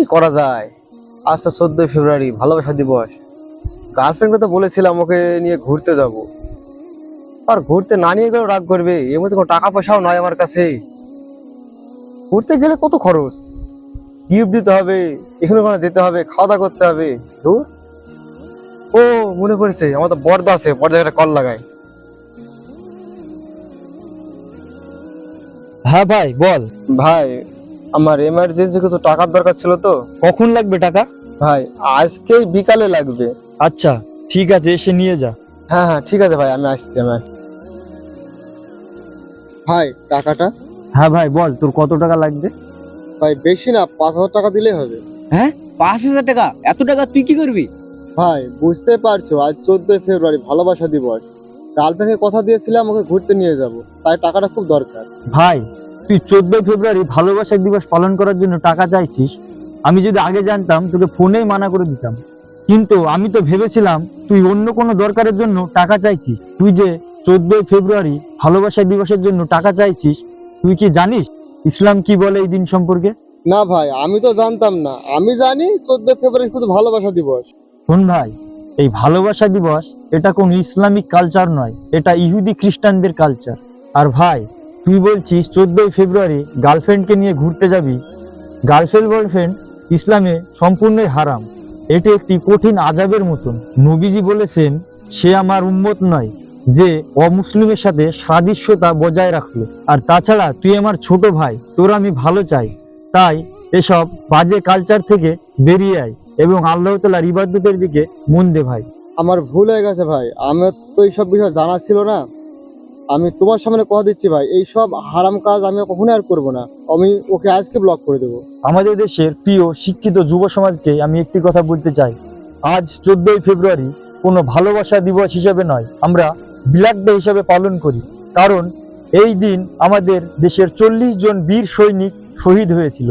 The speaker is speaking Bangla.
কি করা যায়? আজ তো 14 ফেব্রুয়ারি, ভালোবাসা দিবস। গার্লফ্রেন্ডকে তো বলেছিলাম ওকে নিয়ে ঘুরতে যাব, আর ঘুরতে না নিয়ে গেলেও রাগ করবে। এর মধ্যে কোনো টাকা পয়সাও নয় আমার কাছে। ঘুরতে গেলে কত খরচ, গিফট দিতে হবে, এখানে ওখানে যেতে হবে, খাওয়া দাওয়া করতে হবে। ধুর। ও মনে পড়েছে, আমার তো বর্দা আছে, বর্দা একটা কল লাগাই। হ্যাঁ ভাই বল। ভাই, আমার এমার্জেন্সি কিছু টাকার দরকার ছিল তো। কখন লাগবে টাকা? ভাই, আজকেই বিকালে লাগবে। আচ্ছা ঠিক আছে, এসে নিয়ে যা। হ্যাঁ হ্যাঁ ঠিক আছে ভাই, আমি আসছি। ভাই টাকাটা। হ্যাঁ ভাই বল, তোর কত টাকা লাগবে? ভাই বেশি না, 5,000 টাকা দিলেই হবে। হ্যাঁ, 5,000 টাকা? এত টাকা তুই কি করবি? ভাই বুঝতে পারছো, আজ 14 ফেব্রুয়ারি, ভালোবাসা দিবস। গার্লফ্রেন্ডকে কথা দিয়েছিলাম ওকে ঘুরতে নিয়ে যাব, তাই টাকাটা খুব দরকার। ভাই তুই 14 ফেব্রুয়ারি ভালোবাসা দিবস পালন করার জন্য টাকা চাইছিস। আমি যদি আগে জানতাম তোকে ফোনেই মানা করে দিতাম, কিন্তু আমি তো ভেবেছিলাম তুই অন্য কোনো দরকারের জন্য টাকা চাইছিস। তুই যে 14 ফেব্রুয়ারি ভালোবাসা দিবসের জন্য টাকা চাইছিস, তুই কি জানিস ইসলাম কি বলে এই দিন সম্পর্কে? না ভাই, আমি তো জানতাম না। আমি জানি 14 ফেব্রুয়ারি শুধু ভালোবাসা দিবস। শোন ভাই, এই ভালোবাসা দিবস এটা কোনো ইসলামিক কালচার নয়, এটা ইহুদি খ্রিস্টানদের কালচার। আর ভাই তুই বলছিস 14 ফেব্রুয়ারি গার্লফ্রেন্ডকে নিয়ে ঘুরতে যাবি। গার্লফ্রেন্ড বয়ফ্রেন্ড ইসলামে সম্পূর্ণই হারাম। এটি একটি কঠিন আযাবের মতন। নবীজি বলেছেন, সে আমার উম্মত নয় যে অমুসলিমের সাথে সাদৃশ্যতা বজায় রাখলো। আর তাছাড়া তুই আমার ছোট ভাই, তোর আমি ভালো চাই। তাই এসব বাজে কালচার থেকে বেরিয়ে আয় এবং আল্লাহ তাআলার ইবাদতের দিকে মন দে ভাই। আমার ভুল হয়ে গেছে ভাই, আমার তো এইসব বিষয় জানা ছিল না। আমি তোমার সামনে কথা দিচ্ছি ভাই, এইসব হারাম কাজ আমি কখনো আর করব না। আমি ওকে আজকে ব্লক করে দেবো। আমাদের দেশের প্রিয় শিক্ষিত যুব সমাজকে আমি একটি কথা বলতে চাই, আজ 14 ফেব্রুয়ারি কোনো ভালোবাসা দিবস হিসেবে নয়, আমরা ব্ল্যাক ডে হিসেবে পালন করি। কারণ এই দিন আমাদের দেশের 40 জন বীর সৈনিক শহীদ হয়েছিল।